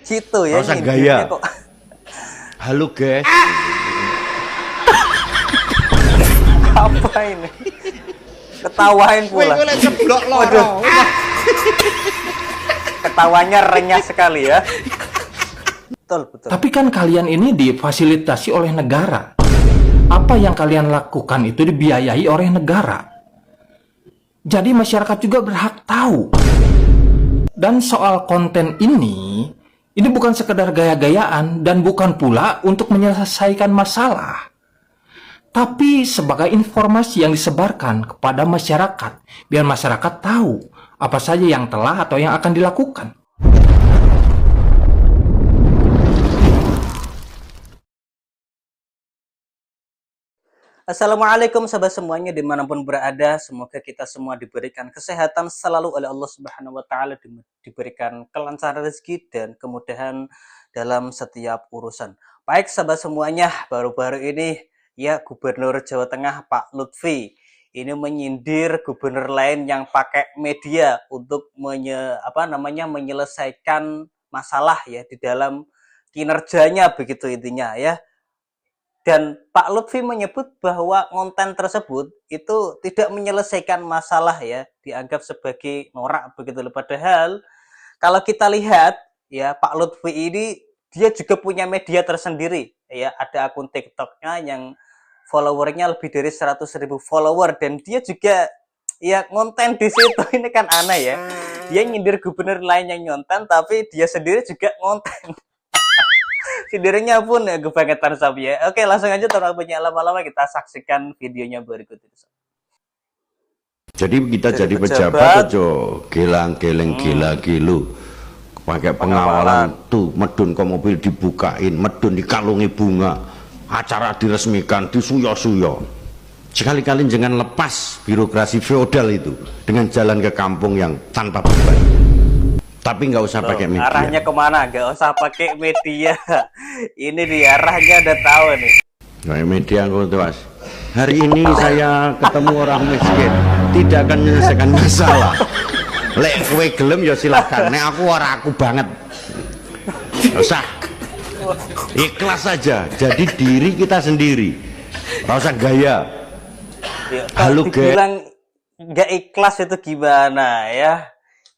Gitu ya. Rasa gaya. Kok. Halo guys. Apa ini? Ketawain pula. Kowe ceblok loro. Ketawanya renyah sekali ya. Betul. Tapi kan kalian ini difasilitasi oleh negara. Apa yang kalian lakukan itu dibiayai oleh negara. Jadi masyarakat juga berhak tahu. Dan soal konten ini bukan sekedar gaya-gayaan dan bukan pula untuk menyelesaikan masalah. Tapi sebagai informasi yang disebarkan kepada masyarakat, biar masyarakat tahu apa saja yang telah atau yang akan dilakukan. Assalamualaikum sahabat semuanya dimanapun berada, semoga kita semua diberikan kesehatan selalu oleh Allah Subhanahu Wa Taala, diberikan kelancaran rezeki dan kemudahan dalam setiap urusan. Baik sahabat semuanya, baru-baru ini ya Gubernur Jawa Tengah Pak Lutfi ini menyindir gubernur lain yang pakai media untuk menyelesaikan masalah ya di dalam kinerjanya, begitu intinya ya. Dan Pak Lutfi menyebut bahwa konten tersebut itu tidak menyelesaikan masalah ya, dianggap sebagai norak begitu. Padahal kalau kita lihat ya Pak Lutfi ini dia juga punya media tersendiri ya, ada akun TikToknya yang followernya lebih dari 100.000 follower dan dia juga ya konten di situ. Ini kan aneh ya, dia nyindir gubernur lain yang nyonten tapi dia sendiri juga konten. Sindirnya pun ya kebangetan sapi ya. Oke, langsung aja tanpa banyak lama-lama kita saksikan videonya berikut ini. Jadi kita jadi pejabat ojo gelang-geleng gila-gilu. Pakai pengawalan tuh medun ke mobil dibukain, medun dikalungi bunga, acara diresmikan, disuyo-suyo. Sekali-kali jangan lepas birokrasi feodal itu dengan jalan ke kampung yang tanpa beban. Tapi nggak usah pakai media. Arahnya kemana? Nggak usah pakai media. Ini dia arahnya udah tahu nih. Kayak media aku tuh mas. Hari ini saya ketemu orang miskin, tidak akan menyelesaikan masalah. Lek kowe gelem ya silakan. Nek aku banget. Nggak usah. Ikhlas saja. Jadi diri kita sendiri. Nggak usah gaya. Ya, halo guys. Dibilang nggak ikhlas itu gimana ya?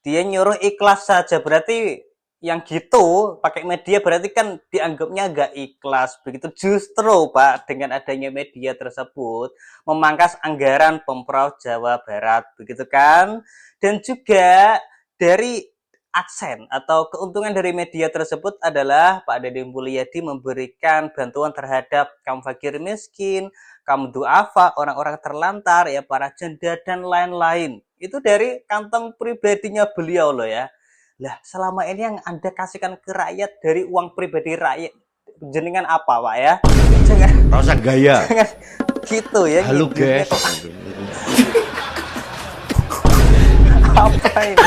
Dia nyuruh ikhlas saja, berarti yang gitu pakai media berarti kan dianggapnya nggak ikhlas begitu. Justru Pak, dengan adanya media tersebut memangkas anggaran Pemprov Jawa Barat begitu kan. Dan juga dari aksen atau keuntungan dari media tersebut adalah Pak Deddy Mulyadi memberikan bantuan terhadap kaum fakir miskin, kaum duafa, orang-orang terlantar ya, para janda dan lain-lain. Itu dari kantong pribadinya beliau loh ya. Lah selama ini yang Anda kasihkan ke rakyat dari uang pribadi rakyat, jenengan apa Pak ya? Jangan rasa gaya. Jangan gitu ya. Halo guys. Apa ini?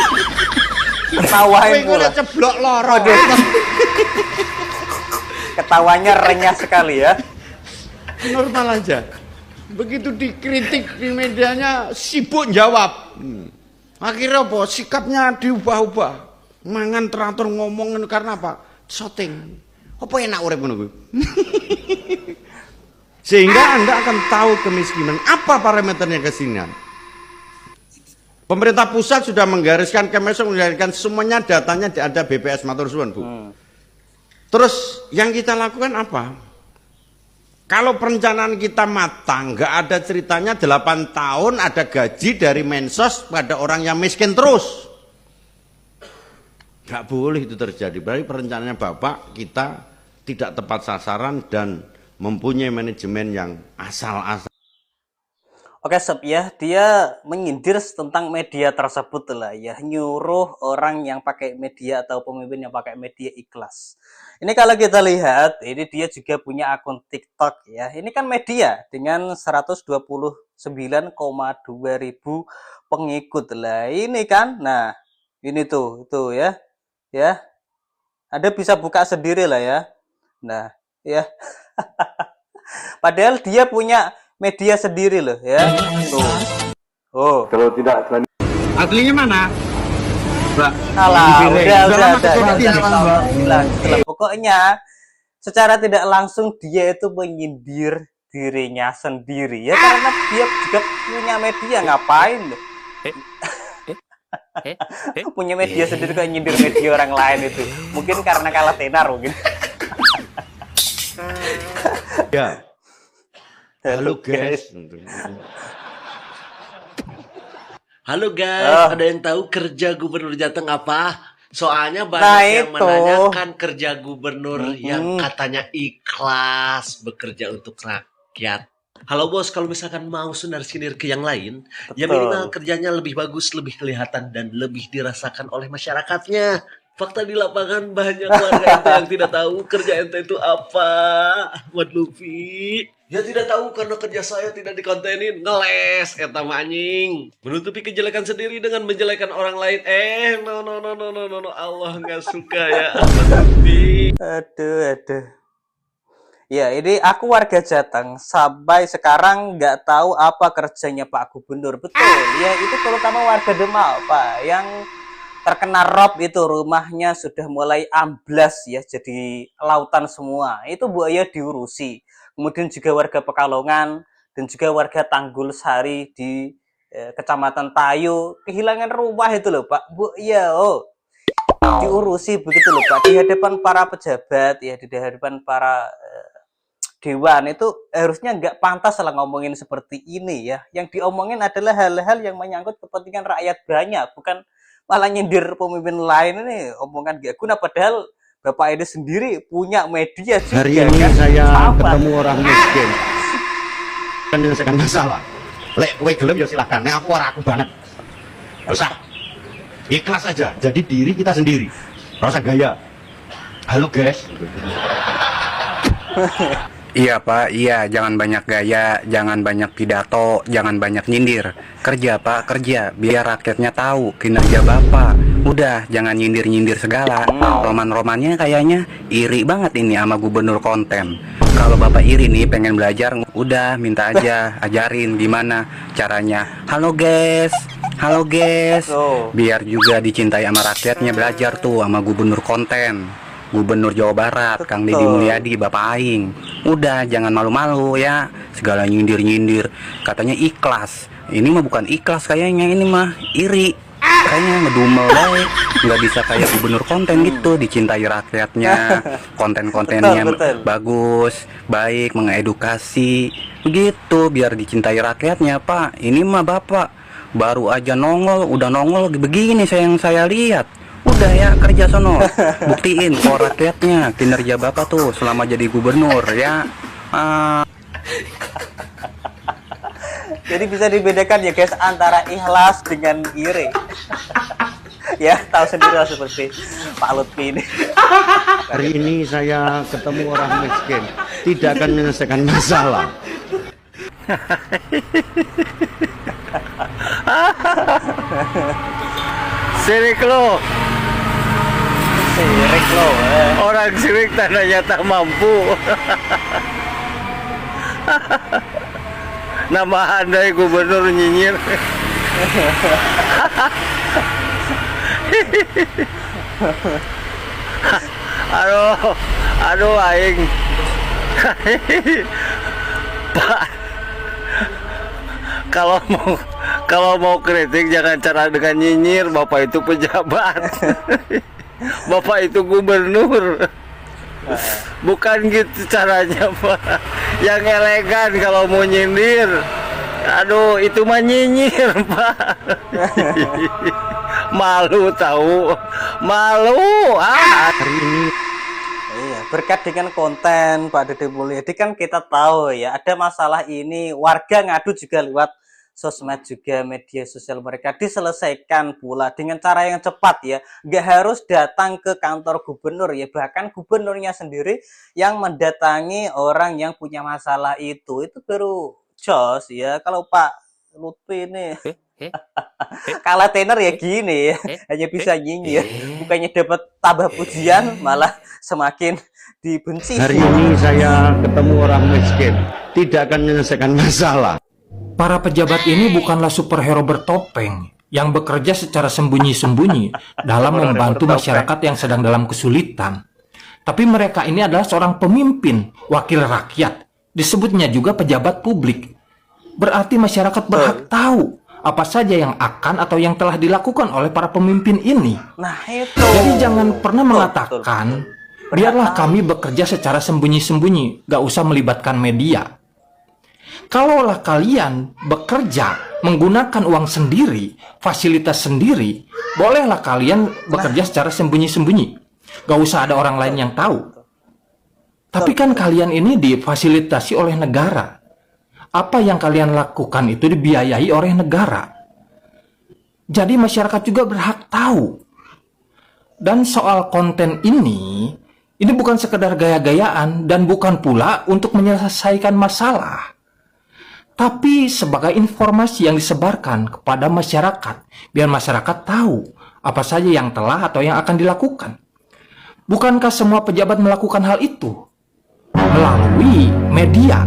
Ketawain pula. Ceblok loro. Ketawanya renyah sekali ya. Normal aja. Begitu dikritik di medianya sibuk jawab. Akhirnya apa? Sikapnya diubah-ubah. Mangan teratur ngomongin karena apa? Shooting. Apa enak urip ngono kuwi? Sehingga Anda akan tahu kemiskinan. Apa parameternya kemiskinan? Pemerintah pusat sudah menggariskan, Kemensos menggariskan semuanya datanya ada BPS matur suwun, Bu. Terus yang kita lakukan apa? Kalau perencanaan kita matang, nggak ada ceritanya 8 tahun ada gaji dari Mensos pada orang yang miskin terus. Nggak boleh itu terjadi. Berarti perencanaannya Bapak kita tidak tepat sasaran dan mempunyai manajemen yang asal-asal. Oke sob ya, dia menyindir tentang media tersebut lah ya, nyuruh orang yang pakai media atau pemimpin yang pakai media ikhlas. Ini kalau kita lihat, ini dia juga punya akun TikTok ya. Ini kan media dengan 129,2 ribu pengikut lah. Ini kan, nah ini tuh ya, ya. Anda bisa buka sendiri lah ya. Nah ya, padahal dia punya media sendiri loh ya. Tuh. Oh. Kalau tidak berani. Aslinya mana? Mbak. Alah, Dipilih. udah, lama kesel hati, jangan Mbak. tahu bilang gitu lah. Pokoknya secara tidak langsung dia itu menyindir dirinya sendiri ya, karena dia juga punya media. Ngapain loh punya media sendiri kok nyindir media orang lain? Itu mungkin karena kalah tenar mungkin. Ya. Halo guys. Halo guys, Oh. ada yang tahu kerja gubernur Jateng apa? Soalnya banyak Nah, yang itu. menanyakan kerja gubernur yang katanya ikhlas bekerja untuk rakyat. Halo bos, kalau misalkan mau sindir ke yang lain, ya Betul. minimal kerjanya lebih bagus, lebih kelihatan, dan lebih dirasakan oleh masyarakatnya. Fakta di lapangan banyak warga ente yang tidak tahu kerja ente itu apa. Ahmad Luffy. Ya tidak tahu karena kerja saya tidak dikontenin. Ngeles eta mah anjing. Menutupi kejelekan sendiri dengan menjelekan orang lain. No. Allah nggak suka ya Ahmad Luffy. Aduh. Ya, ini aku warga Jateng sampai sekarang nggak tahu apa kerjanya Pak Gubernur. Betul, ya itu terutama warga Demak, Pak, yang terkena rob itu rumahnya sudah mulai amblas ya, jadi lautan semua. Itu buaya diurusi. Kemudian juga warga Pekalongan dan juga warga Tanggul Sari di Kecamatan Tayo kehilangan rumah itu loh, Pak. Bu, ya, diurusi begitu loh, Pak, di hadapan para pejabat ya, di hadapan para dewan. Itu harusnya nggak pantas lah ngomongin seperti ini ya. Yang diomongin adalah hal-hal yang menyangkut kepentingan rakyat banyak, bukan malah nyindir pemimpin lain. Ini omongan gak guna, padahal Bapak ini sendiri punya media juga. Hari ini kan? saya Sama. ketemu orang miskin. Kan menyelesaikan masalah. Lek kowe gelem ya silakan. Nek aku ora aku banget. Gak usah. Ikhlas aja. Jadi diri kita sendiri. Rasa gaya. Halo guys. Iya Pak, iya, jangan banyak gaya, jangan banyak pidato, jangan banyak nyindir. Kerja Pak, kerja, biar rakyatnya tahu kinerja Bapak. Udah, jangan nyindir-nyindir segala. Roman-romannya kayaknya iri banget ini sama gubernur konten. Kalau Bapak iri nih pengen belajar, udah minta aja, ajarin gimana caranya. Halo guys, biar juga dicintai sama rakyatnya, belajar tuh sama gubernur konten. Gubernur Jawa Barat, Kang Deddy Mulyadi, Bapak Aing. Udah, jangan malu-malu ya. Segala nyindir-nyindir. Katanya ikhlas. Ini mah bukan ikhlas kayaknya, ini mah iri. Kayaknya ngedumel baik. Nggak bisa kayak gubernur konten gitu, dicintai rakyatnya. Konten-kontennya Betul. bagus, baik, mengedukasi. Begitu, biar dicintai rakyatnya, Pak. Ini mah Bapak baru aja nongol, udah nongol begini yang saya lihat. Udah ya, kerja sono, buktiin ke rakyatnya kinerja Bapak tuh selama jadi gubernur ya. Jadi bisa dibedakan ya guys antara ikhlas dengan iri. Ya, tahu sendiri lah seperti Pak Lutfi ini. Hari ini saya ketemu orang miskin. Tidak akan menyelesaikan masalah. Sirik lo, Sirik loh. orang sirik tandanya tak mampu. Nama andai gubernur nyinyir. aduh aing. Pak, kalau mau kritik jangan cara dengan nyinyir. Bapak itu pejabat. Bapak itu gubernur. Bukan gitu caranya, Pak. Yang elegan kalau mau nyindir. Aduh, itu mah nyinyir, Pak. Malu tahu. Malu. Hari ini Iya, berkat dengan konten Pak Deddy Mulyadi kan kita tahu ya, ada masalah ini warga ngadu juga lewat sosmed juga, media sosial mereka diselesaikan pula dengan cara yang cepat ya. Nggak harus datang ke kantor gubernur ya, bahkan gubernurnya sendiri yang mendatangi orang yang punya masalah itu baru jos ya. Kalau Pak Lutfi ini kalah tenar ya gini ya, hanya bisa nyinyir, bukannya dapat tambah pujian malah semakin dibenci. hari ini saya ketemu orang miskin. Tidak akan menyelesaikan masalah. Para pejabat ini bukanlah superhero bertopeng yang bekerja secara sembunyi-sembunyi dalam membantu masyarakat yang sedang dalam kesulitan. Tapi mereka ini adalah seorang pemimpin, wakil rakyat, disebutnya juga pejabat publik. Berarti masyarakat berhak tahu apa saja yang akan atau yang telah dilakukan oleh para pemimpin ini. Nah, itu. Jadi jangan pernah Betul, mengatakan, biarlah kami bekerja secara sembunyi-sembunyi, gak usah melibatkan media. Kalaulah kalian bekerja menggunakan uang sendiri, fasilitas sendiri, bolehlah kalian bekerja secara sembunyi-sembunyi. Gak usah ada orang lain yang tahu. Tapi kan kalian ini difasilitasi oleh negara. Apa yang kalian lakukan itu dibiayai oleh negara. Jadi masyarakat juga berhak tahu. Dan soal konten ini bukan sekedar gaya-gayaan dan bukan pula untuk menyelesaikan masalah. Tapi sebagai informasi yang disebarkan kepada masyarakat, biar masyarakat tahu apa saja yang telah atau yang akan dilakukan. Bukankah semua pejabat melakukan hal itu? Melalui media.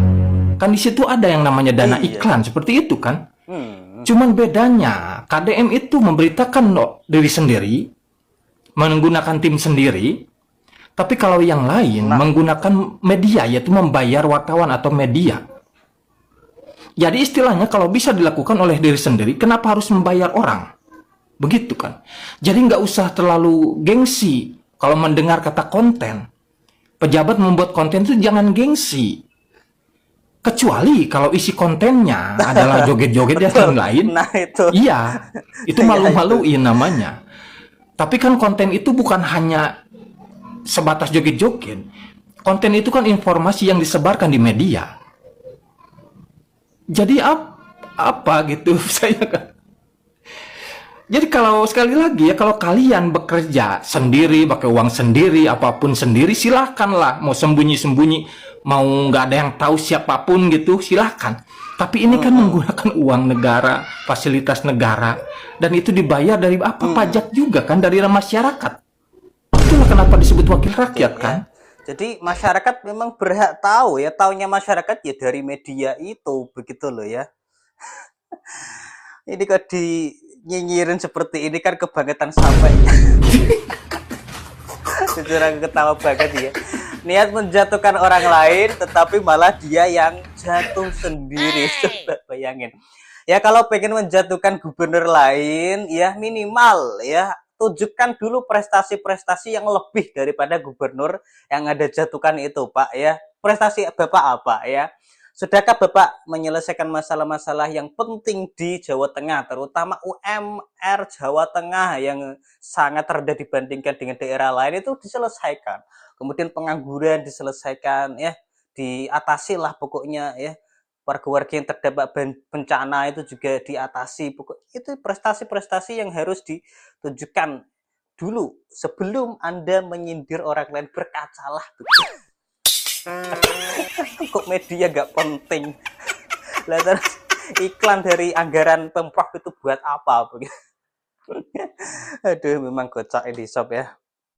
Kan di situ ada yang namanya dana iklan, seperti itu kan? Cuman bedanya, KDM itu memberitakan diri sendiri, menggunakan tim sendiri, tapi kalau yang lain menggunakan media, yaitu membayar wartawan atau media. Jadi istilahnya kalau bisa dilakukan oleh diri sendiri, kenapa harus membayar orang? Begitu kan? Jadi nggak usah terlalu gengsi kalau mendengar kata konten. Pejabat membuat konten itu jangan gengsi. Kecuali kalau isi kontennya adalah joget-joget dan lain-lain. Nah, itu. Iya, itu malu-maluin namanya. Tapi kan konten itu bukan hanya sebatas joget-joget. Konten itu kan informasi yang disebarkan di media. Jadi apa gitu saya kan. Jadi kalau sekali lagi ya, kalau kalian bekerja sendiri, pakai uang sendiri, apapun sendiri, silahkanlah. Mau sembunyi-sembunyi, mau nggak ada yang tahu siapapun gitu, silahkan. Tapi ini kan menggunakan uang negara, fasilitas negara, dan itu dibayar dari pajak juga kan, dari masyarakat. Itulah kenapa disebut wakil rakyat kan. Jadi masyarakat memang berhak tahu ya, taunya masyarakat ya dari media itu, begitu loh ya. Ini kok dinyinyirin seperti ini kan kebangetan sampai. Jujur aku ketawa banget ya. Niat menjatuhkan orang lain, tetapi malah dia yang jatuh sendiri. Coba bayangin. Ya kalau pengen menjatuhkan gubernur lain, ya minimal ya tunjukkan dulu prestasi-prestasi yang lebih daripada gubernur yang ada jatuhkan itu, Pak ya. Prestasi Bapak apa ya? Sudahkah Bapak menyelesaikan masalah-masalah yang penting di Jawa Tengah, terutama UMR Jawa Tengah yang sangat rendah dibandingkan dengan daerah lain itu diselesaikan. Kemudian pengangguran diselesaikan ya, diatasi lah pokoknya ya. Warga-warga yang terdampak bencana itu juga diatasi. Itu prestasi-prestasi yang harus ditunjukkan dulu sebelum Anda menyindir orang lain. Berkacalah. Kok media nggak penting? Lah terus iklan dari anggaran Pemprov itu buat apa? Aduh, memang kocak ini sob ya.